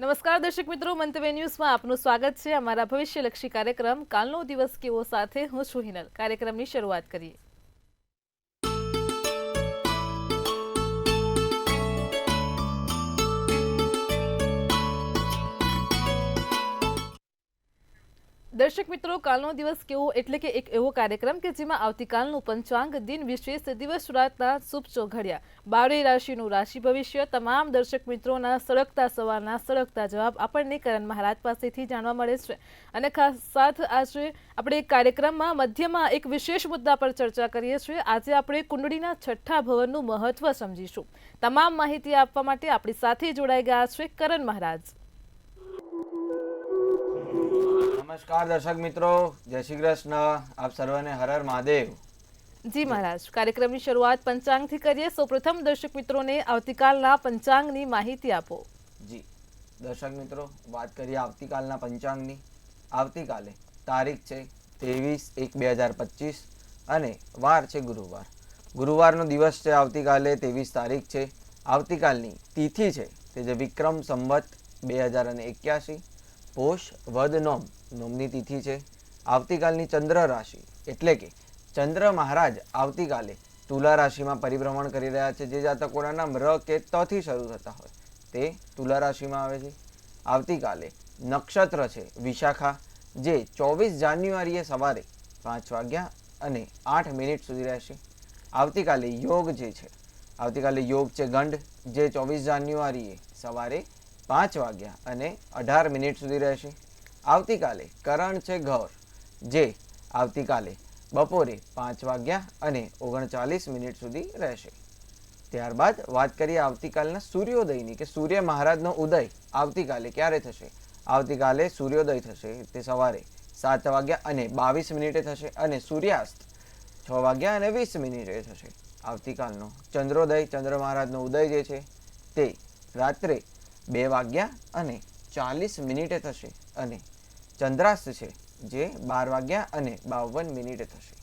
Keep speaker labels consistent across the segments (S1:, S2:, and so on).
S1: નમસ્કાર દર્શક મિત્રો, મંતવ્ય ન્યૂઝમાં આપનું સ્વાગત છે। અમારા ભવિષ્યલક્ષી કાર્યક્રમ કાલનો દિવસ કેવો સાથે હું છું હિનલ। કાર્યક્રમની શરૂઆત કરીએ। દર્શક મિત્રો, કાલનો દિવસ કેવો એટલે કે એક એવો કાર્યક્રમ કે જેમાં આવતીકાલનું પંચાંગ, દિન વિશેષ, દિવસ રાતના શુભ ચોઘડિયા, 12 રાશિનું રાશિ ભવિષ્ય, તમામ દર્શક મિત્રોના સળગતા સવાલના સળગતા જવાબ આપણને કરણ મહારાજ પાસેથી જાણવા મળે છે। અને ખાસ સાથ આજે આપણે એક કાર્યક્રમમાં મધ્યમાં એક વિશેષ મુદ્દા પર ચર્ચા કરીએ છીએ। આજે આપણે કુંડળીના છઠ્ઠા ભવનનું મહત્વ સમજીશું। તમામ માહિતી આપવા માટે આપણી સાથે જોડાઈ ગયા છે કરણ મહારાજ।
S2: નમસ્કાર દર્શક મિત્રો, જય શ્રી કૃષ્ણ। આપ સર્વને હર હર મહાદેવ।
S1: જી મહારાજ, કાર્યક્રમની શરૂઆત પંચાંગથી કરીએ। સૌપ્રથમ દર્શક મિત્રોને આવતીકાલના પંચાંગની માહિતી આપો।
S2: જી દર્શક મિત્રો, વાત કરીએ આવતીકાલના પંચાંગની। આવતીકાલે તારીખ છે 23/1/2025 અને વાર છે ગુરુવાર। ગુરુવારનો દિવસ છે આવતીકાલે 23 તારીખ છે। આવતીકાલની તિથિ છે તે જે વિક્રમ સંવત 2081 પોષ વદ નોમની તિથિ છે। આવતીકાલની ચંદ્ર રાશિ એટલે કે ચંદ્ર મહારાજ આવતીકાલે તુલા રાશિમાં પરિભ્રમણ કરી રહ્યા છે। જે જાતકોના નામ ર કે ત થી શરૂ થતા હોય તે તુલા રાશિમાં આવે છે। આવતીકાલે નક્ષત્ર છે વિશાખા, જે 24 જાન્યુઆરીએ સવારે 5 વાગ્યા અને 8 મિનિટ સુધી રહેશે। આવતીકાલે યોગ જે છે, આવતીકાલે યોગ છે ગંડ, જે 24 જાન્યુઆરીએ સવારે 5 વાગ્યા અને 18 મિનિટ સુધી રહેશે। આવતીકાલે કરણ છે ગૌર, જે આવતીકાલે બપોરે 5 વાગ્યા અને 39 મિનિટ સુધી રહેશે। ત્યારબાદ વાત કરીએ આવતીકાલના સૂર્યોદયની કે સૂર્ય મહારાજનો ઉદય આવતીકાલે ક્યારે થશે। આવતીકાલે સૂર્યોદય થશે તે સવારે 7 વાગ્યા અને 22 મિનિટે થશે અને સૂર્યાસ્ત 6 વાગ્યા અને 20 મિનિટે થશે। આવતીકાલનો ચંદ્રોદય, ચંદ્ર મહારાજનો ઉદય જે છે તે રાત્રે 2 વાગ્યા અને 40 મિનિટે થશે અને ચંદ્રાસ્ત છે જે 12 વાગ્યા અને 52 મિનિટે થશે।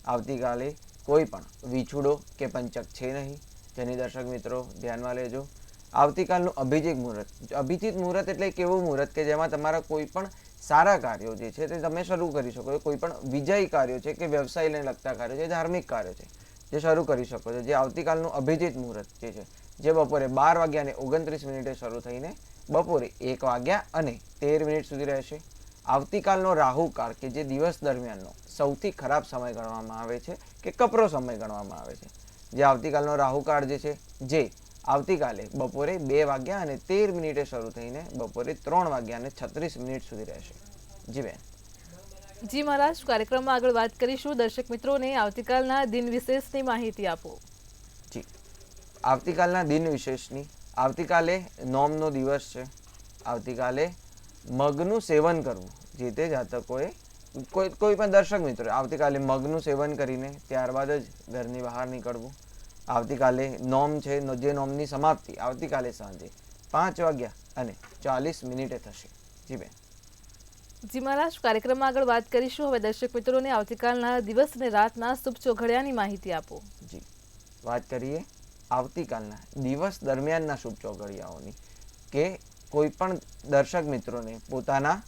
S2: આવતીકાલે કોઈ પણ વિછુડો કે પંચક છે નહીં, જેની દર્શક મિત્રો ધ્યાનમાં લેજો। આવતીકાલનું અભિજીત મુહૂર્ત, અભિજીત મુહૂર્ત એટલે એક એવું મુહૂર્ત કે જેમાં તમારા કોઈ પણ સારા કાર્યો જે છે તે તમે શરૂ કરી શકો છો। કોઈ પણ વિજયી કાર્યો છે કે વ્યવસાયને લગતા કાર્યો છે, ધાર્મિક કાર્યો છે જે શરૂ કરી શકો છો। જે આવતીકાલનું અભિજીત મુહૂર્ત જે છે, જે બપોરે 12 વાગ્યા અને 29 મિનિટે શરૂ થઈને બપોરે 1 વાગ્યા અને 13 મિનિટ સુધી રહેશે। આવતીકાલનો રાહુકાળ કે જે દિવસ દરમિયાનનો સૌથી ખરાબ સમય ગણવામાં આવે છે કે કપરો સમય ગણવામાં આવે છે, જે આવતીકાલનો રાહુકાળ જે છે જે આવતીકાલે બપોરે 2 વાગ્યા અને 13 મિનિટે શરૂ થઈને બપોરે 3 વાગ્યા અને 36 મિનિટ સુધી રહેશે। જી બેન।
S1: જી મહારાજ, કાર્યક્રમમાં આગળ વાત કરીશું। દર્શક મિત્રોને આવતીકાલના દિન વિશેષની માહિતી આપો।
S2: જી, આવતીકાલના દિન વિશેષની, આવતીકાલે નોમનો દિવસ છે। આવતીકાલે મગનું સેવન કરવું, જે તે જાતકોએ કોઈ પણ દર્શક મિત્રો આવતીકાલે મગનું સેવન કરીને ત્યારબાદ જ ઘરની બહાર નીકળવું। આવતીકાલે નોમ છે, જે નોમની સમાપ્તિ આવતીકાલે સાંજે 5 વાગ્યા અને 40 મિનિટે થશે। જી બેન।
S1: જી મહારાજ, કાર્યક્રમમાં આગળ વાત કરીશું। હવે દર્શક મિત્રોને આવતીકાલના દિવસ અને રાતના શુભ ચોઘડિયાની માહિતી આપો।
S2: જી, વાત કરીએ આવતીકાલના દિવસ દરમિયાનના શુભ ચોઘડિયાઓની કે કોઈ પણ દર્શક મિત્રોને પોતાના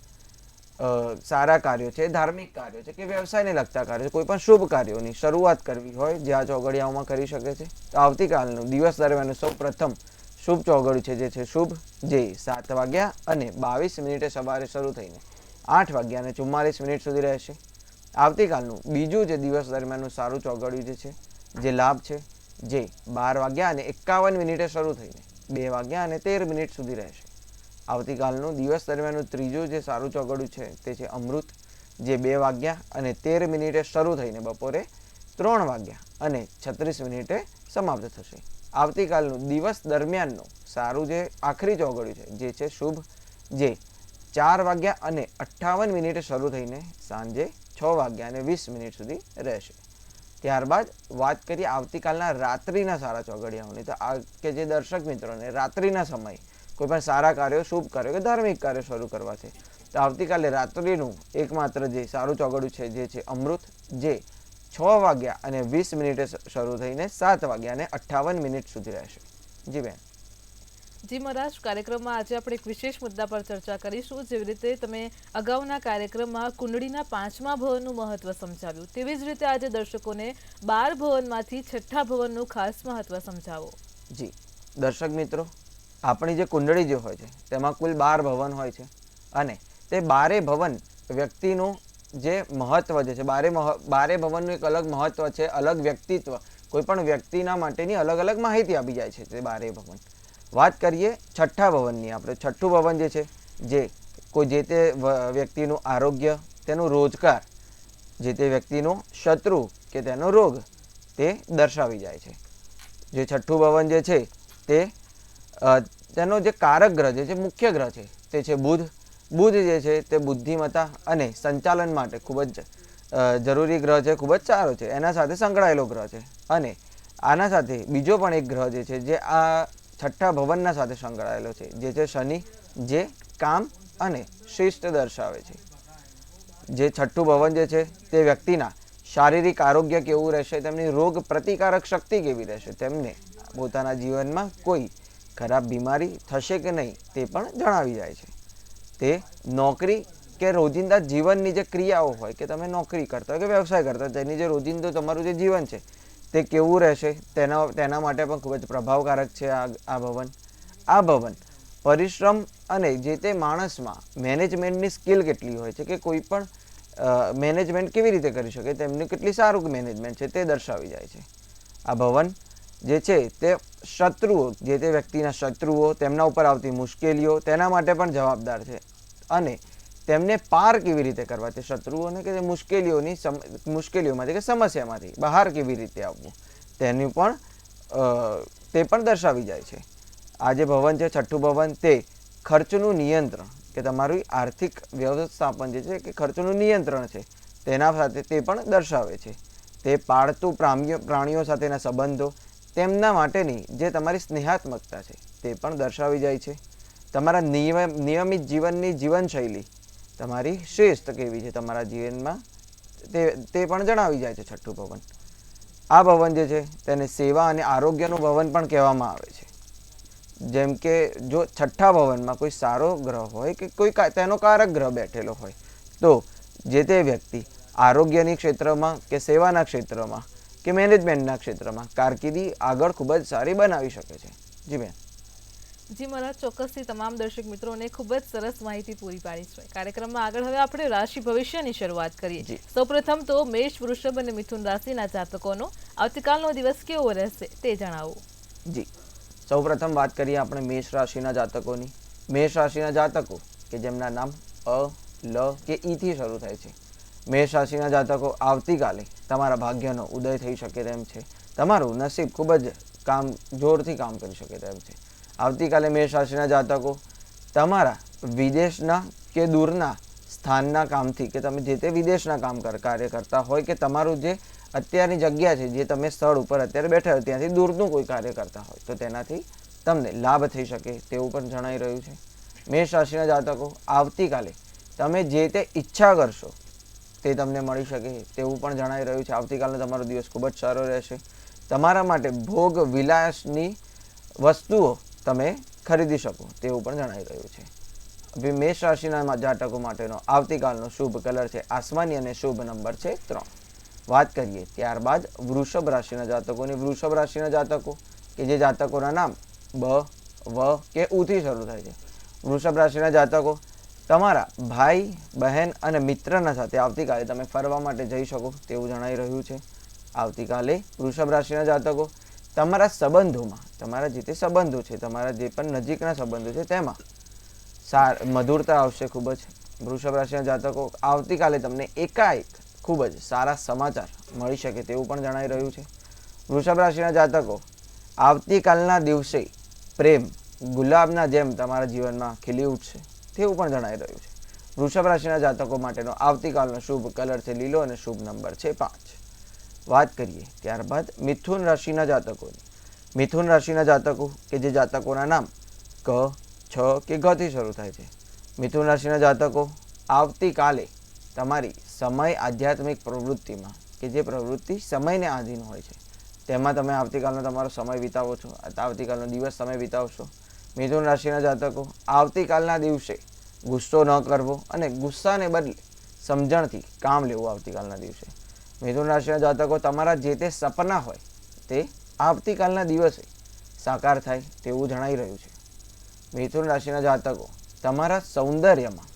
S2: સારા કાર્યો છે, ધાર્મિક કાર્યો છે કે વ્યવસાયને લગતા કાર્યો છે, કોઈ પણ શુભ કાર્યોની શરૂઆત કરવી હોય જે આ ચોઘડિયાઓમાં કરી શકે છે। તો આવતીકાલનું દિવસ દરમિયાન સૌ પ્રથમ શુભ ચોઘડિયું છે જે છે શુભ, જે 7 વાગ્યા અને 22 મિનિટે સવારે શરૂ થઈને 8 વાગ્યા અને 44 મિનિટ સુધી રહેશે। આવતીકાલનું બીજું જે દિવસ દરમિયાનનું સારું ચોઘડિયું જે છે, જે લાભ છે, જે 12 વાગ્યા અને 51 મિનિટે શરૂ થઈને 2 વાગ્યા અને 13 મિનિટ સુધી રહેશે। આવતીકાલનું દિવસ દરમિયાનનું ત્રીજું જે સારું ચોઘડિયું છે તે છે અમૃત, જે 2 વાગ્યા અને 13 મિનિટે શરૂ થઈને બપોરે 3 વાગ્યા અને 36 મિનિટે સમાપ્ત થશે। આવતીકાલનું દિવસ દરમિયાનનું સારું જે આખરી ચોઘડિયું છે જે છે શુભ, જે 4 વાગ્યા અને 58 મિનિટે શરૂ થઈને સાંજે 6 વાગ્યા અને 20 મિનિટ સુધી રહેશે। ત્યારબાદ વાત કરીએ આવતીકાલના રાત્રિના સારા ચોઘડિયાઓની। તો આ કે જે દર્શક મિત્રોને રાત્રિના સમયે કોઈ પણ સારા કાર્યો, શુભ કાર્યો કે ધાર્મિક કાર્યો શરૂ કરવા છે, તો આવતીકાલે રાત્રિનું એકમાત્ર જે સારું ચોઘડિયું છે જે છે અમૃત, જે 6 વાગ્યા અને 20 મિનિટે શરૂ થઈને 7 વાગ્યા અને 58 મિનિટ સુધી રહેશે। જી બેન।
S1: જી મહારાજ, કાર્યક્રમમાં આજે આપણે એક વિશેષ મુદ્દા પર ચર્ચા કરીશું. જેવી રીતે તમે અગાઉના કાર્યક્રમમાં કુંડળીના 5મા ભવનનું મહત્વ સમજાવ્યું, તેવી જ રીતે આજે દર્શકોને 12 ભવનમાંથી 6ઠ્ઠા ભવનનું ખાસ મહત્વ સમજાવો.
S2: જી દર્શક મિત્રો, આપણી જે કુંડળી જે હોય છે તેમાં કુલ 12 ભવન હોય છે અને તે 12 ભવન વ્યક્તિનું જે મહત્વ જે છે, બારે ભવનનું એક અલગ મહત્વ છે, અલગ વ્યક્તિત્વ, કોઈ પણ વ્યક્તિના માટેની અલગ અલગ માહિતી આપી જાય છે તે 12 ભવન. વાત કરીએ 6ઠ્ઠા ભવનની. આપણે 6ઠ્ઠું ભવન જે છે, જે કોઈ જે તે વ્યક્તિનું આરોગ્ય, તેનું રોજગાર, જે તે વ્યક્તિનો શત્રુ કે તેનો રોગ તે દર્શાવી જાય છે. જે 6ઠ્ઠું ભવન જે છે તે તેનો જે કારક ગ્રહ જે છે, મુખ્ય ગ્રહ છે, તે છે બુધ. બુધ જે છે તે બુદ્ધિમત્તા અને સંચાલન માટે ખૂબ જ જરૂરી ગ્રહ છે, ખૂબ જ સારો છે, એના સાથે સંકળાયેલો ગ્રહ છે. અને આના સાથે બીજો પણ એક ગ્રહ જે છે, જે આ 6ઠ્ઠા ભવનના સાથે સંકળાયેલો છે, જે છે શનિ, જે કામ અને શિસ્ત દર્શાવે છે. જે 6ઠ્ઠું ભવન જે છે તે વ્યક્તિના શારીરિક આરોગ્ય કેવું રહેશે, તેમની રોગ પ્રતિકારક શક્તિ કેવી રહેશે, તેમને પોતાના જીવનમાં કોઈ ખરાબ બીમારી થશે કે નહીં તે પણ જણાવી જાય છે. તે નોકરી કે રોજિંદા જીવનની જે ક્રિયાઓ હોય, કે તમે નોકરી કરતા હોય કે વ્યવસાય કરતા હોય, તેની જે રોજિંદો તમારું જે જીવન છે તે કેવું રહેશે તેના માટે પણ ખૂબ જ પ્રભાવકારક છે આ ભવન. આ ભવન પરિશ્રમ અને જે તે માણસમાં મેનેજમેન્ટની સ્કિલ કેટલી હોય છે, કે કોઈ પણ મેનેજમેન્ટ કેવી રીતે કરી શકે, તેમનું કેટલી સારું મેનેજમેન્ટ છે તે દર્શાવી જાય છે. આ ભવન જે છે તે શત્રુઓ, જે તે વ્યક્તિના શત્રુઓ, તેમના ઉપર આવતી મુશ્કેલીઓ, તેના માટે પણ જવાબદાર છે. અને તેમને પાર કેવી રીતે કરવા, તે શત્રુઓને કે મુશ્કેલીઓમાંથી કે સમસ્યામાંથી બહાર કેવી રીતે આવવું, તેનું પણ તે પણ દર્શાવી જાય છે. આ જે ભવન છે 6ઠ્ઠું ભવન, તે ખર્ચનું નિયંત્રણ, કે તમારું આર્થિક વ્યવસ્થાપન જે છે, કે ખર્ચનું નિયંત્રણ છે, તેના સાથે તે પણ દર્શાવે છે. તે પાળતું પ્રાણીઓ સાથેના સંબંધો, તેમના માટેની જે તમારી સ્નેહાત્મકતા છે તે પણ દર્શાવી જાય છે. તમારા નિયમિત જીવનની જીવનશૈલી, તમારી શિસ્ત કેવી છે તમારા જીવનમાં, તે પણ જણાવી જાય છે 6ઠ્ઠું ભવન. આ ભવન જે છે તેને સેવા અને આરોગ્યનું ભવન પણ કહેવામાં આવે છે. જેમ કે જો 6ઠ્ઠા ભવનમાં કોઈ સારો ગ્રહ હોય, કે કોઈ તેનો કારક ગ્રહ બેઠેલો હોય, તો જે તે વ્યક્તિ આરોગ્યની ક્ષેત્રમાં કે સેવાના ક્ષેત્રમાં કે મેનેજમેન્ટના ક્ષેત્રમાં કારકિર્દી આગળ ખૂબ જ સારી બનાવી શકે છે. જી બેન.
S1: જી મહારાજ, ચોક્કસથી તમામ દર્શક મિત્રોને ખૂબ જ સરસ માહિતી પૂરી પાડી છે. કાર્યક્રમમાં આગળ હવે આપણે રાશિ ભવિષ્યની શરૂઆત કરીએ. સૌપ્રથમ તો મેષ, વૃષભ અને મિથુન રાશિના જાતકોનો આવતીકાલનો દિવસ કેવો રહેશે તે જણાવો.
S2: જી, સૌપ્રથમ વાત કરીએ આપણે મેષ રાશિના જાતકોની. મેષ રાશિના જાતકો કે જેમના નામ અ, લ કે ઈ થી શરૂ થાય છે, મેષ રાશિના જાતકો, આવતીકાલે તમારા ભાગ્યનો ઉદય થઈ શકે તેમ છે. તમારું નસીબ ખૂબ જ જોરથી કામ કરી શકે તેમ છે. આવતીકાલે મેષ રાશિના જાતકો તમારા વિદેશના કે દૂરના સ્થાનના કામથી, કે તમે જે તે વિદેશના કાર્ય કરતા હોય, કે તમારું જે અત્યારની જગ્યા છે, જે તમે સ્થળ ઉપર અત્યારે બેઠા હોય ત્યાંથી દૂરનું કોઈ કાર્ય કરતા હોય, તો તેનાથી તમને લાભ થઈ શકે તેવું પણ જણાઈ રહ્યું છે. મેષ રાશિના જાતકો, આવતીકાલે તમે જે તે ઈચ્છા કરશો તે તમને મળી શકે તેવું પણ જણાઈ રહ્યું છે. આવતીકાલનો તમારો દિવસ ખૂબ જ સારો રહેશે. તમારા માટે ભોગ વિલાસની વસ્તુઓ તમે ખરીદી શકો તેવું પણ જણાઈ રહ્યું છે. મેષ રાશિના જાતકો માટેનો આવતીકાલનો શુભ કલર છે આસમાની અને શુભ નંબર છે 3. વાત કરીએ ત્યારબાદ વૃષભ રાશિના જાતકોની. વૃષભ રાશિના જાતકો કે જે જાતકોના નામ બ, વ કે ઉ થી શરૂ થાય છે. વૃષભ રાશિના જાતકો તમારા ભાઈ, બહેન અને મિત્રના સાથે આવતીકાલે તમે ફરવા માટે જઈ શકો તેવું જણાઈ રહ્યું છે. આવતીકાલે વૃષભ રાશિના જાતકો તમારા સંબંધોમાં, તમારા જે તે સંબંધો છે, તમારા જે પણ નજીકના સંબંધો છે તેમાં મધુરતા આવશે ખૂબ જ. વૃષભ રાશિના જાતકો, આવતીકાલે તમને એકાએક ખૂબ જ સારા સમાચાર મળી શકે તેવું પણ જણાઈ રહ્યું છે. વૃષભ રાશિના જાતકો, આવતીકાલના દિવસે પ્રેમ ગુલાબના જેમ તમારા જીવનમાં ખીલી ઉઠશે તેવું પણ જણાઈ રહ્યું છે. વૃષભ રાશિના જાતકો માટેનો આવતીકાલનો શુભ કલર છે લીલો અને શુભ નંબર છે 5. વાત કરીએ ત્યારબાદ મિથુન રાશિના જાતકોની. મિથુન રાશિના જાતકો કે જે જાતકોના નામ ક, છ કે ગ થી શરૂ થાય છે. મિથુન રાશિના જાતકો, આવતીકાલે તમારી સમય આધ્યાત્મિક પ્રવૃત્તિમાં, કે જે પ્રવૃત્તિ સમયને આધીન હોય છે, તેમાં તમે આવતીકાલનો તમારો સમય વિતાવો છો, આવતીકાલનો દિવસ તમે વિતાવશો. મિથુન રાશિના જાતકો, આવતીકાલના દિવસે ગુસ્સો ન કરવો અને ગુસ્સાને બદલે સમજણથી કામ લેવું. આવતીકાલના દિવસે મિથુન રાશિના જાતકો, તમારા જે તે સપના હોય તે આવતીકાલના દિવસે સાકાર થાય તેવું જણાઈ રહ્યું છે. મિથુન રાશિના જાતકો, તમારા સૌંદર્યમાં,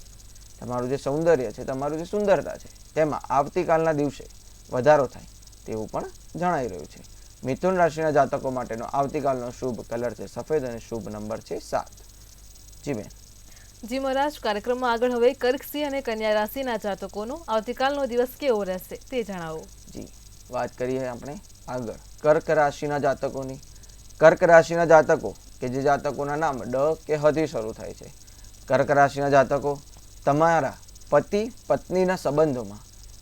S2: તમારું જે સૌંદર્ય છે, તમારું જે સુંદરતા છે, તેમાં આવતીકાલના દિવસે વધારો થાય તેવું પણ જણાઈ રહ્યું છે. મિથુન રાશિના જાતકો માટેનો આવતીકાલનો શુભ કલર છે સફેદ અને શુભ નંબર છે 7. જી બેન.
S1: જી મહારાજ, કાર્યક્રમમાં આગળ હવે કર્કસિંહ અને કન્યા રાશિના જાતકોનો આવતીકાલનો દિવસ કેવો રહેશે તે જણાવો.
S2: જી, વાત કરીએ આપણે આગળ કર્ક રાશિના જાતકોની. કર્ક રાશિના જાતકો કે જે જાતકોના નામ ડ કે હ થી શરૂ થાય છે. કર્ક રાશિના જાતકો, તમારા પતિ પત્નીના સંબંધોમાં,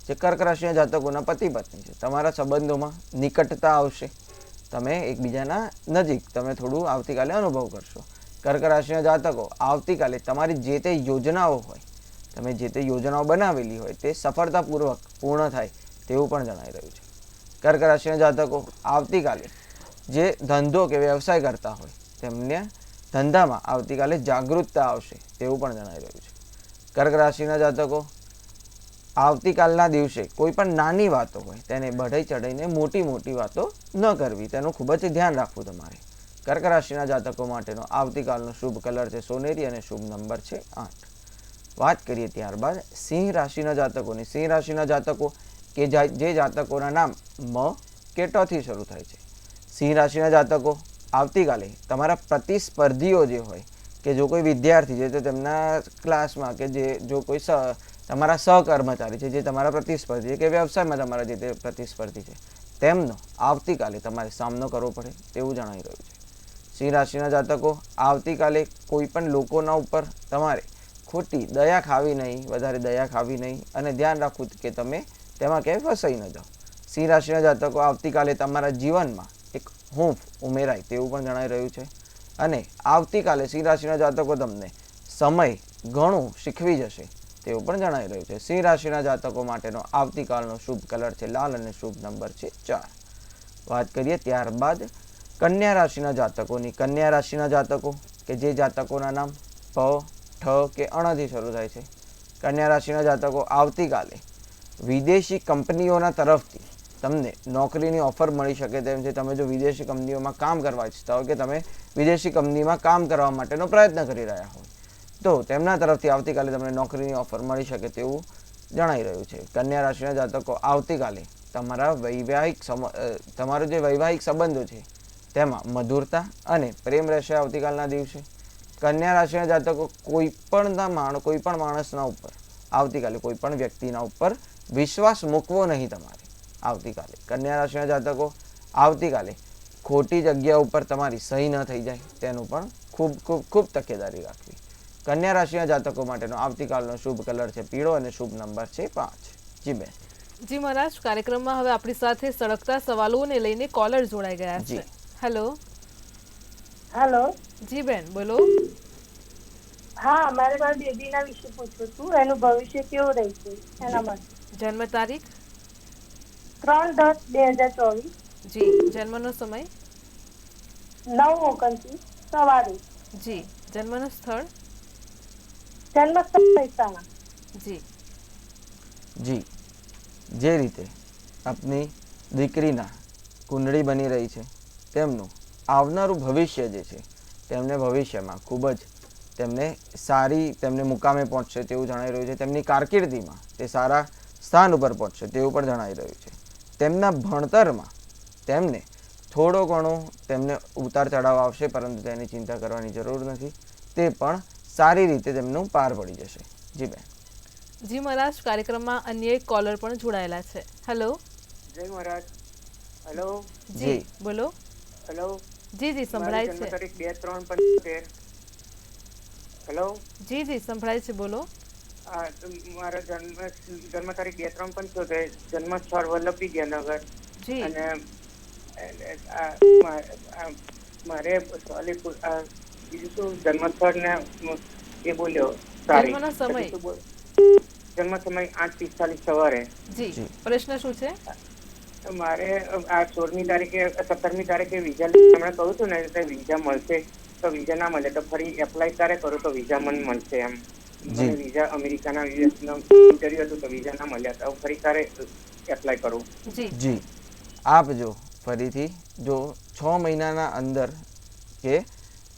S2: જે કર્ક રાશિના જાતકોના પતિ પત્ની છે, તમારા સંબંધોમાં નિકટતા આવશે. તમે એકબીજાના નજીક તમે થોડું આવતીકાલે અનુભવ કરશો. કર્ક રાશિના જાતકો, આવતીકાલે તમારી જે તે યોજનાઓ હોય, તમે જે તે યોજનાઓ બનાવેલી હોય તે સફળતાપૂર્વક પૂર્ણ થાય તેવું પણ જણાઈ રહ્યું છે. કર્ક રાશિના જાતકો, આવતીકાલે જે ધંધો કે વ્યવસાય કરતા હોય તેમને ધંધામાં આવતીકાલે જાગૃતતા આવશે તેવું પણ જણાઈ રહ્યું છે. કર્ક રાશિના જાતકો, આવતીકાલના દિવસે કોઈ પણ નાની વાતો હોય તેને બઢાઈ ચઢાઈને મોટી મોટી વાતો ન કરવી, તેનું ખૂબ જ ધ્યાન રાખવું તમારે. કર્ક રાશિના જાતકો માટેનો આવતીકાલનો શુભ કલર છે સોનેરી અને શુભ નંબર છે 8. વાત કરીએ ત્યારબાદ સિંહ રાશિના જાતકોની. સિંહ રાશિના જાતકો કે જે જાતકોના નામ મ કે ટ થી શરૂ થાય છે. સિંહ રાશિના જાતકો, આવતીકાલે તમારા પ્રતિસ્પર્ધીઓ જે હોય કે જો કોઈ વિદ્યાર્થી છે તો તેમના ક્લાસમાં કે જો કોઈ તમારા સહકર્મચારી છે જે તમારા પ્રતિસ્પર્ધી છે કે વ્યવસાયમાં તમારા જે તે પ્રતિસ્પર્ધી છે તેમનો આવતીકાલે તમારે સામનો કરવો પડે તેવું જણાઈ રહ્યું છે. સિંહ રાશિના જાતકો, આવતીકાલે કોઈ પણ લોકોના ઉપર તમારે ખોટી દયા ખાવી નહીં, વધારે દયા ખાવી નહીં અને ધ્યાન રાખવું કે તમે તેમાં ક્યાંય ફસાઈ ન જાઓ. સિંહ રાશિના જાતકો, આવતીકાલે તમારા જીવનમાં એક હૂંફ ઉમેરાય તેવું પણ જણાઈ રહ્યું છે. અને આવતીકાલે સિંહ રાશિના જાતકો તમને સમય ઘણું શીખવી જશે તેવું પણ જણાઈ રહ્યું છે. સિંહ રાશિના જાતકો માટેનો આવતીકાલનો શુભ કલર છે લાલ અને શુભ નંબર છે 4. વાત કરીએ ત્યારબાદ કન્યા રાશિના જાતકોની. કન્યા રાશિના જાતકો કે જે જાતકોના નામ પ, ઠ કે અણ થી શરૂ થાય છે. કન્યા રાશિના જાતકો, આવતીકાલે વિદેશી કંપનીઓના તરફથી તમને નોકરીની ઓફર મળી શકે તેમ છે. તમે જો વિદેશી કંપનીઓમાં કામ કરવા ઈચ્છતા હોય કે તમે વિદેશી કંપનીમાં કામ કરવા માટેનો પ્રયત્ન કરી રહ્યા હોય તો તેમના તરફથી આવતીકાલે તમને નોકરીની ઓફર મળી શકે તેવું જણાઈ રહ્યું છે. કન્યા રાશિના જાતકો, આવતીકાલે તમારો જે વૈવાહિક સંબંધો છે તેમાં મધુરતા અને પ્રેમ રહેશે આવતીકાલના દિવસે. કન્યા રાશિના જાતકો, કોઈ પણ માણસના ઉપર આવતીકાલે કોઈ પણ વ્યક્તિના ઉપર વિશ્વાસ મૂકવો નહીં તમારે. આવતીકાલે કન્યા રાશિના જાતકો, આવતીકાલે ખોટી જગ્યા ઉપર તમારી સહી ન થઈ જાય તેનું પણ ખૂબ તકેદારી રાખવી. કન્યા રાશિના જાતકો માટેનો આવતીકાલનો શુભ કલર છે પીળો અને શુભ નંબર છે 5. જી બેન.
S1: જી મહારાજ, કાર્યક્રમમાં હવે આપણી સાથે સળગતા સવાલોને લઈને કોલર જોડાઈ ગયા છે. હેલો.
S3: હેલો.
S1: જી બેન, બોલો.
S3: હા, મારે મારા બેબીના વિશે પૂછવું હતું. એનું ભવિષ્ય કેવું રહેશે એના માટે.
S1: જન્મ તારીખ?
S3: 3/10/2024.
S1: જી. જન્મનો સમય?
S3: 9:29 સવારે.
S1: જી. જન્મનું સ્થળ?
S3: જન્મસ્થળ મહેસાણા.
S1: જી.
S2: જી, જે રીતે આપની દીકરીના કુંડળી બની રહી છે તેમનું આવનારું ભવિષ્ય જે છે તેમને ભવિષ્યમાં ખૂબ જ તેમને મુકામે પહોંચશે તેવું જણાઈ રહ્યું છે. તેમની કારકિર્દીમાં તે સારા સ્થાન ઉપર પહોંચશે તેવું પણ જણાઈ રહ્યું છે. તેમના ભણતરમાં તેમને થોડો ઘણો તેમને ઉતાર ચઢાવ આવશે પરંતુ તેની ચિંતા કરવાની જરૂર નથી. તે પણ સારી રીતે તેમનું પાર પડી જશે. જી બેન.
S1: જી મહારાજ, કાર્યક્રમમાં અન્ય એક કોલર પણ જોડાયેલા છે. હેલો.
S4: જય મહારાજ. હેલો.
S1: જી, બોલો.
S4: હેલો.
S1: જી, સંભળાય છે.
S4: તારીખ 2/3/75. હેલો.
S1: જી, સંભળાય છે, બોલો.
S4: મારો જન્મ તારીખ 2/3/75. જન્મ સ્થળ વલ્લભ વિદ્યાનગર.
S1: જી.
S4: અને મારે બીજું શું જન્મ સ્થળ ને એ બોલ્યો
S1: જન્મનો સમય?
S4: જન્મ સમય 8:45 સવારે.
S1: જી. પ્રશ્ન શું છે?
S4: મારે આ 16મી તારીખે 17મી તારીખે વિઝા હમણાં કહું છું ને વિઝા મળશે તો વિઝા ના મળે તો ફરી એપ્લાય ક્યારે કરું તો વિઝા મને મળશે એમ?
S2: જી.
S4: મને વિઝા અમેરિકાના યુએસનો ઇન્ટરવ્યુ હતું તો વિઝા ના મળ્યા તો ફરી ક્યારે એપ્લાય કરું?
S1: જી
S2: જી આપ જો ફરીથી જો 6 મહિનાના અંદર કે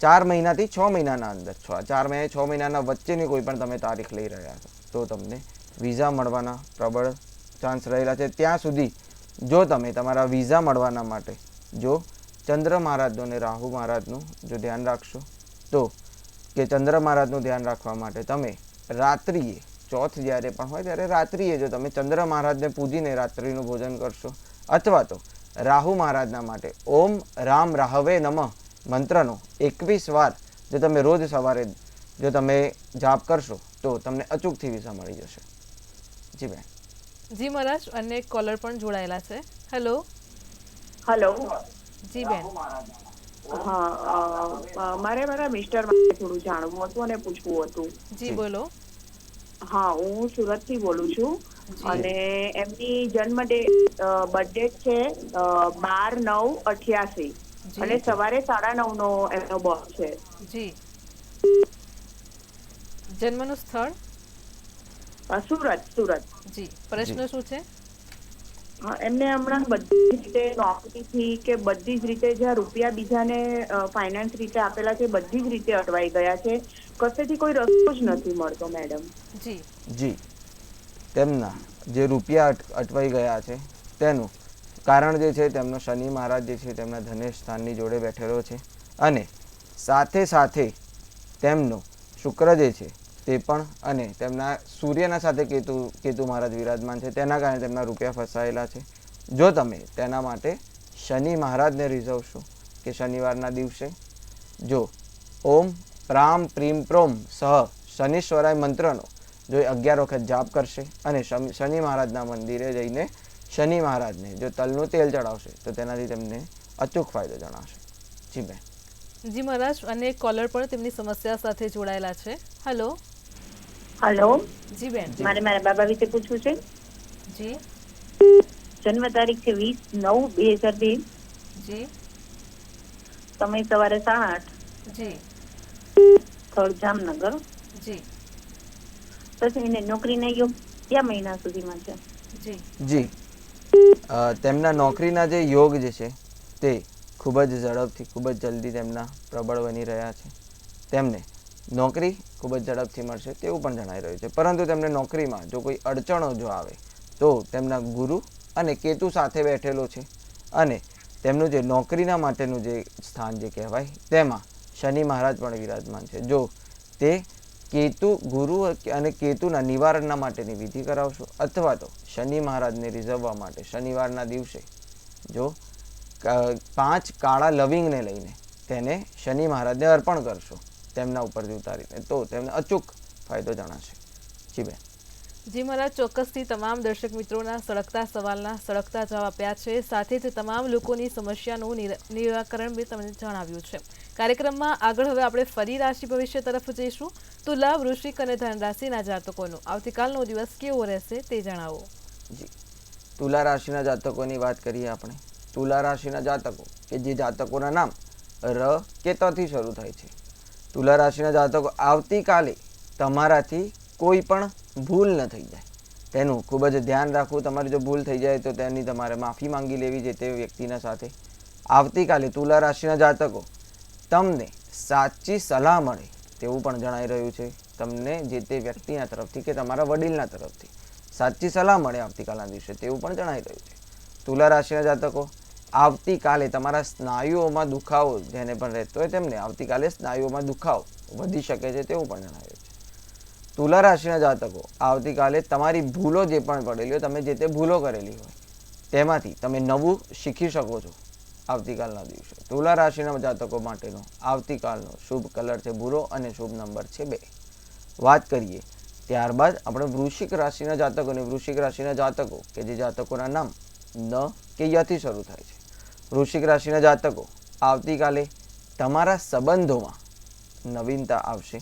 S2: 4 મહિનાથી 6 મહિનાના અંદર 4 મહિના 6 મહિનાના વચ્ચેની કોઈ પણ તમે તારીખ લઈ રહ્યા છો તો તમને વિઝા મળવાના પ્રબળ ચાન્સ રહેલા છે. ત્યાં સુધી જો તમે તમારા વિઝા મળવાના માટે જો ચંદ્ર મહારાજનું અને રાહુ મહારાજનું જો ધ્યાન રાખશો તો કે ચંદ્ર મહારાજનું ધ્યાન રાખવા માટે તમે રાત્રિએ ચોથ જ્યારે પણ હોય ત્યારે રાત્રિએ જો તમે ચંદ્ર મહારાજને પૂજીને રાત્રિનું ભોજન કરશો અથવા તો રાહુ મહારાજના માટે ઓમ રામ રાહવે નમઃ મંત્રનો 21 વાર જો તમે રોજ સવારે જો તમે જાપ કરશો તો તમને અચૂકથી વિઝા મળી જશે. જી બેન.
S1: જી મહારાજ, અન્ય એક કોલર પણ જોડાયેલા છે. હેલો.
S5: હેલો.
S1: જી બેન.
S5: હા, મારે મારા મિસ્ટર માટે થોડું જાણવું હતું અને પૂછવું હતું.
S1: જી બોલો.
S5: હા, હું સુરતથી બોલું છું અને એમની બર્થડે છે 12/9/88 અને સવારે 9:30 નો એમનો બર્થ છે.
S1: જી. જન્મનું સ્થળ?
S5: સુરત.
S1: જી. પ્રશ્ન શું છે?
S5: એમને હમણાં બધી જ રીતે નોકરીથી કે બધી જ રીતે જ્યાં રૂપિયા બીજાને ફાઇનાન્સ રીતે આપેલા છે બધી જ રીતે અટવાઈ ગયા છે. કશેથી કોઈ રસ્તો જ નથી મળતો મેડમ.
S1: જી.
S2: જી તેમના જે રૂપિયા અટવાઈ ગયા છે તેનું કારણ જે છે તેમનો શનિ મહારાજ જે છે તેમના ધનેશ સ્થાનની જોડે બેઠેલો છે અને સાથે સાથે તેમનો શુક્ર જે છે તે પણ અને તેમના સૂર્યના સાથે કેતુ મહારાજ વિરાજમાન છે તેના કારણે તેમના રૂપિયા ફસાયેલા છે. જો તમે તેના માટે શનિ મહારાજને રીઝવશો કે શનિવારના દિવસે જો ઓમ પ્રામ પ્રીમ પ્રોમ સહ શનિશ્વરાય મંત્રનો જો 11 વખત જાપ કરશે અને શનિ મહારાજના મંદિરે જઈને શનિ મહારાજને જો તલનું તેલ ચડાવશે તો તેનાથી તેમને અચૂક ફાયદો જણાશે. જી બેન.
S1: જી મહારાજ, અન્ય એક કોલર પણ તેમની સમસ્યા સાથે જોડાયેલા છે. હેલો.
S3: હેલો.
S1: જી બેન.
S3: મારે મારા બાબા વિશે પૂછવું છે.
S1: જી.
S3: જન્મ તારીખ છે 20/9/2002.
S1: જી.
S3: સમય સવારે 8:30.
S1: જી.
S3: સ્થળ જામનગર.
S1: જી.
S3: પછી એને નોકરીના યોગ કયા મહિના સુધીમાં છે?
S1: જી.
S2: જી તેમના નોકરીના જે યોગ જે છે તે ખૂબ જ ઝડપથી ખૂબ જ જલ્દી તેમના પ્રબળ બની રહ્યા છે. તેમને નોકરી ખૂબ જ ઝડપથી મળશે તેવું પણ જણાઈ રહ્યું છે. પરંતુ તેમને નોકરીમાં જો કોઈ અડચણો જો આવે તો તેમના ગુરુ અને કેતુ સાથે બેઠેલો છે અને તેમનું જે નોકરીના માટેનું જે સ્થાન જે કહેવાય તેમાં શનિ મહારાજ પણ વિરાજમાન છે. જો તે કેતુ ગુરુ અને કેતુના નિવારણના માટેની વિધિ કરાવશો અથવા તો શનિ મહારાજને રીઝવવા માટે શનિવારના દિવસે જો 5 કાળા લવિંગને લઈને તેને શનિ મહારાજને અર્પણ કરશો તેમના ઉપરથી ઉતારીને તો તેમને અચૂક ફાયદો જણાશે. જી બેન.
S1: જી મહારાજ, ચોક્કસથી તમામ દર્શક મિત્રોના સળગતા સવાલના સળગતા જવાબ આપ્યા છે. સાથે જ તમામ લોકોની સમસ્યાનું નિરાકરણ બી તમને જણાવ્યું છે. કાર્યક્રમમાં આગળ હવે આપણે ફરી રાશિ ભવિષ્ય તરફ જઈશું. તુલા, વૃશ્ચિક અને ધન રાશિના જાતકોનો આવતીકાલનો દિવસ કેવો રહેશે તે જણાવો.
S2: જી. તુલા રાશિના જાતકોની વાત કરીએ આપણે. તુલા રાશિના જાતકો કે જે જાતકોના નામ ર કે ત થી શરૂ થાય છે. તુલા રાશિના જાતકો આવતીકાલે તમારાથી કોઈ પણ ભૂલ ન થઈ જાય તેનું ખૂબ જ ધ્યાન રાખવું. તમારી જો ભૂલ થઈ જાય તો તેની તમારે માફી માંગી લેવી છે તે વ્યક્તિના સાથે. આવતીકાલે તુલા રાશિના જાતકો તમને સાચી સલાહ મળે તેવું પણ જણાઈ રહ્યું છે. તમને જે તે વ્યક્તિના તરફથી કે તમારા વડીલના તરફથી સાચી સલાહ મળે આવતીકાલના દિવસે તેવું પણ જણાઈ રહ્યું છે. તુલા રાશિના જાતકો આવતીકાલે તમારા સ્નાયુઓમાં દુખાવો જેને પણ રહેતો હોય તેમને આવતીકાલે સ્નાયુઓમાં દુખાવો વધી શકે છે તેવું પણ જણાવ્યું છે. તુલા રાશિના જાતકો આવતીકાલે તમારી ભૂલો જે પણ પડેલી હોય તમે જે તે ભૂલો કરેલી હોય તેમાંથી તમે નવું શીખી શકો છો આવતીકાલના દિવસે. તુલા રાશિના જાતકો માટેનો આવતીકાલનો શુભ કલર છે ભૂરો અને શુભ નંબર છે 2. વાત કરીએ ત્યારબાદ આપણે વૃશ્ચિક રાશિના જાતકો અને વૃશ્ચિક રાશિના જાતકો કે જે જાતકોના નામ ન કે યથી શરૂ થાય છે. વૃશ્ચિક રાશિના જાતકો આવતીકાલે તમારા સંબંધોમાં નવીનતા આવશે.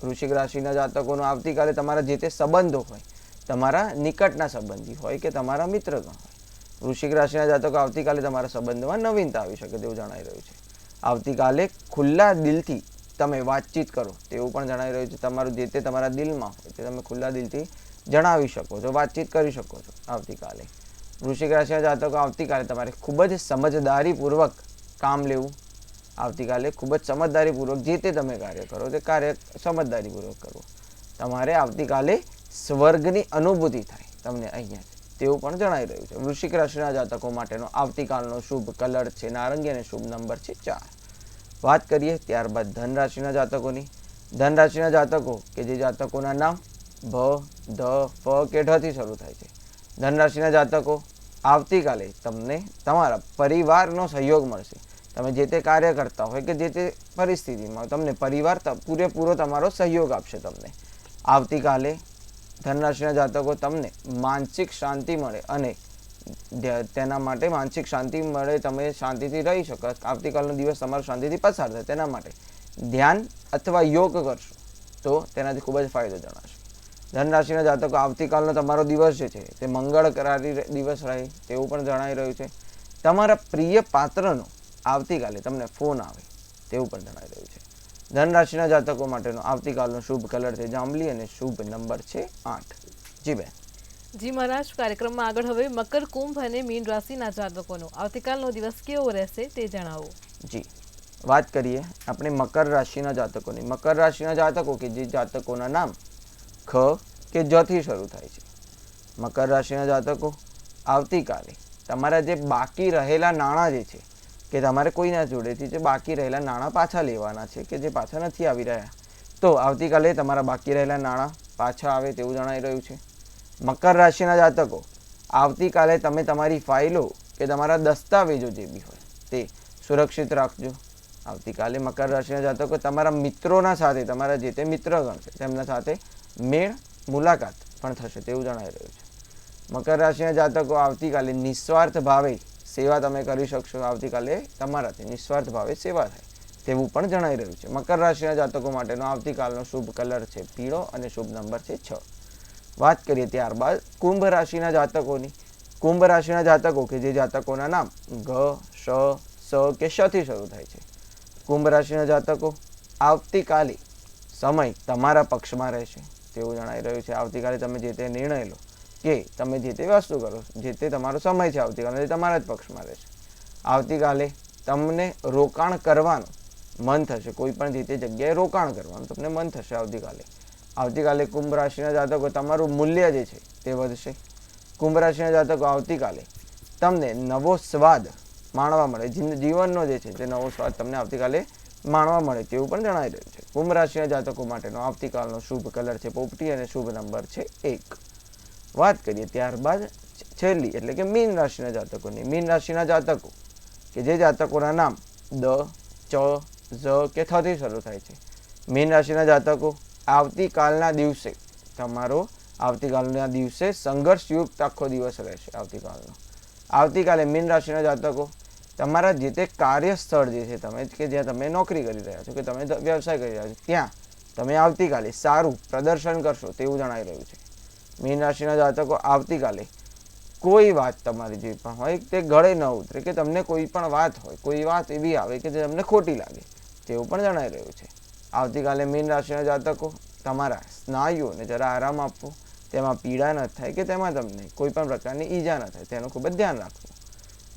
S2: વૃશ્ચિક રાશિના જાતકોનો આવતીકાલે તમારા જે તે સંબંધો હોય તમારા નિકટના સંબંધી હોય કે તમારા મિત્રગણ હોય વૃશ્ચિક રાશિના જાતકો આવતીકાલે તમારા સંબંધોમાં નવીનતા આવી શકે તેવું જણાઈ રહ્યું છે. આવતીકાલે ખુલ્લા દિલથી તમે વાતચીત કરો તેવું પણ જણાવી રહ્યું છે. તમારું જે તે તમારા દિલમાં હોય તે તમે ખુલ્લા દિલથી જણાવી શકો છો, વાતચીત કરી શકો છો આવતીકાલે. વૃશ્ચિક રાશિના જાતકો, આવતીકાલે તમારે ખૂબ જ સમજદારીપૂર્વક કામ લેવું. આવતીકાલે ખૂબ જ સમજદારીપૂર્વક જે તે તમે કાર્ય કરો તે કાર્ય સમજદારીપૂર્વક કરવું. તમારે આવતીકાલે સ્વર્ગની અનુભૂતિ થાય તમને અહીંયા તેવું પણ જણાવી રહ્યું છે. વૃશ્ચિક રાશિના જાતકો માટેનો આવતીકાલનો શુભ કલર છે નારંગી અને શુભ નંબર છે 4. વાત કરીએ ત્યારબાદ ધન રાશિના જાતકોની. ધન રાશિના જાતકો કે જે જાતકોના નામ ભ, ધ, ફ કે ઢ થી શરૂ થાય છે. ધન રાશિના જાતકો, આવતીકાલે તમને તમારા પરિવારનો સહયોગ મળશે. તમે જે તે કાર્ય કરતા હોય કે જે તે પરિસ્થિતિમાં તમને પરિવાર પૂરેપૂરો તમારો સહયોગ આપશે. તમને આવતીકાલે ધન રાશિના જાતકો તમને માનસિક શાંતિ મળે અને તેના માટે માનસિક શાંતિ મળે, તમે શાંતિથી રહી શકો, આવતીકાલનો દિવસ તમારો શાંતિથી પસાર થાય તેના માટે ધ્યાન અથવા યોગ કરશો તો તેનાથી ખૂબ જ ફાયદો જણાશે. ધન રાશિના જાતકો, આવતીકાલનો તમારો દિવસ જે છે તે મંગળકારી દિવસ રહે તેવું પણ જણાઈ રહ્યું છે. તમારા પ્રિય પાત્રનો આવતીકાલે તમને ફોન આવે તેવું પણ જણાઈ રહ્યું છે. ધન રાશિના જાતકો માટેનો આવતીકાલનો શુભ કલર છે જાંબલી અને શુભ નંબર છે 8. જી બેન.
S1: જી મહારાજ, કાર્યક્રમમાં આગળ હવે મકર, કુંભ અને મીન રાશિના જાતકોનો આવતીકાલનો દિવસ કેવો રહેશે તે જણાવો.
S2: જી, વાત કરીએ આપણે મકર રાશિના જાતકોની. મકર રાશિના જાતકો કે જે જાતકોના નામ ખ કે જ થી શરૂ થાય છે. મકર રાશિના જાતકો, આવતીકાલે તમારા જે બાકી રહેલા નાણાં જે છે કે તમારે કોઈના જોડેથી જે બાકી રહેલા નાણાં પાછા લેવાના છે કે જે પાછા નથી આવી રહ્યા, તો આવતીકાલે તમારા બાકી રહેલા નાણાં પાછા આવે તેવું જણાઈ રહ્યું છે. મકર રાશિના જાતકો, આવતીકાલે તમે તમારી ફાઇલો કે તમારા દસ્તાવેજો જે બી હોય તે સુરક્ષિત રાખજો. આવતીકાલે મકર રાશિના જાતકો, તમારા મિત્રોના સાથે, તમારા જે તે મિત્રગણ છે તેમના સાથે મેળ મુલાકાત પણ થશે તેવું જણાઈ રહ્યું છે. મકર રાશિના જાતકો, આવતીકાલે નિસ્વાર્થ ભાવે સેવા તમે કરી શકશો. આવતીકાલે તમારાથી નિસ્વાર્થ ભાવે સેવા થાય તેવું પણ જણાઈ રહ્યું છે. મકર રાશિના જાતકો માટેનો આવતીકાલનો શુભ કલર છે પીળો અને શુભ નંબર છે 6. વાત કરીએ ત્યારબાદ કુંભ રાશિના જાતકોની. કુંભ રાશિના જાતકો કે જે જાતકોના નામ ગ, શ, સ કે શ થી શરૂ થાય છે. કુંભ રાશિના જાતકો, આવતીકાલે સમય તમારા પક્ષમાં રહેશે તેવું જણાઈ રહ્યું છે. આવતીકાલે તમે જે તે નિર્ણય લો કે તમે જે તે વસ્તુ કરો, જે તે તમારો સમય છે આવતીકાલે તમારા જ પક્ષમાં રહેશે. આવતીકાલે તમને રોકાણ કરવાનું મન થશે, કોઈ પણ જે તે જગ્યાએ રોકાણ કરવાનું તમને મન થશે આવતીકાલે. આવતીકાલે કુંભ રાશિના જાતકો, તમારું મૂલ્ય જે છે તે વધશે. કુંભ રાશિના જાતકો, આવતીકાલે તમને નવો સ્વાદ માણવા મળે, જીવનનો જે છે તે નવો સ્વાદ તમને આવતીકાલે માણવા મળે તેવું પણ જણાઈ રહ્યું છે. કુંભ રાશિના જાતકો માટેનો આવતીકાલનો શુભ કલર છે પોપટી અને શુભ નંબર છે 1. વાત કરીએ ત્યારબાદ છેલ્લી એટલે કે મીન રાશિના જાતકોની. મીન રાશિના જાતકો કે જે જાતકોના નામ દ, ચ, ઝ કે થ થી શરૂ થાય છે. મીન રાશિના જાતકો, આવતીકાલના દિવસે સંઘર્ષયુક્ત આખો દિવસ રહેશે. આવતીકાલે મીન રાશિના જાતકો, તમારા જે તે કાર્યસ્થળ જે છે તમે કે જ્યાં તમે નોકરી કરી રહ્યા છો કે તમે વ્યવસાય કરી રહ્યા છો ત્યાં તમે આવતીકાલે સારું પ્રદર્શન કરશો તેવું જણાઈ રહ્યું છે. મીન રાશિના જાતકો, આવતીકાલે કોઈ વાત તમારી જે પણ હોય તે ગળે ન ઉતરે કે તમને કોઈ પણ વાત હોય, કોઈ વાત એવી આવે કે જે તમને ખોટી લાગે તેવું પણ જણાઈ રહ્યું છે. આવતીકાલે મીન રાશિના જાતકો, તમારા સ્નાયુઓને જરા આરામ આપવો, તેમાં પીડા ન થાય કે તેમાં તમને કોઈ પણ પ્રકારની ઈજા ન થાય તેનું ખૂબ જ ધ્યાન રાખવું.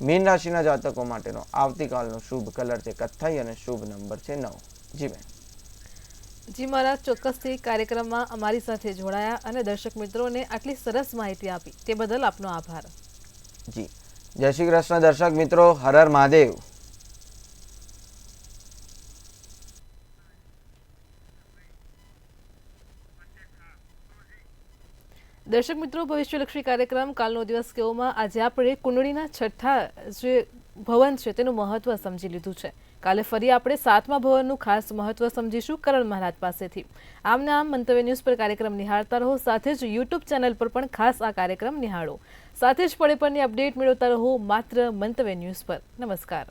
S2: મીન રાશિના જાતકો માટેનો આવતીકાલનો શુભ કલર છે કથ્થાઈ અને શુભ નંબર છે 9. જી બેન.
S1: જી મહારાજ, ચોક્કસથી કાર્યક્રમમાં અમારી સાથે જોડાયા અને દર્શક મિત્રોને આટલી સરસ માહિતી આપી તે બદલ આપનો આભાર.
S2: જી, જય શ્રી કૃષ્ણ દર્શક મિત્રો. હર હર મહાદેવ.
S1: દર્શક મિત્રો, ભવિષ્યલક્ષી કાર્યક્રમ કાલનો દિવસ કેવોમાં આજે આપણે કુંડળીના છઠ્ઠા જે ભવન છે તેનું મહત્વ સમજી લીધું છે. કાલે ફરી આપણે 7મા ભવનનું ખાસ મહત્વ સમજીશું કરણ મહારાજ પાસેથી. આમને આમ મંતવ્ય ન્યૂઝ પર કાર્યક્રમ નિહાળતા રહો, સાથે જ યુટ્યુબ ચેનલ પર પણ ખાસ આ કાર્યક્રમ નિહાળો. સાથે જ પળે પળની અપડેટ મેળવતા રહો માત્ર મંતવ્ય ન્યૂઝ પર. નમસ્કાર.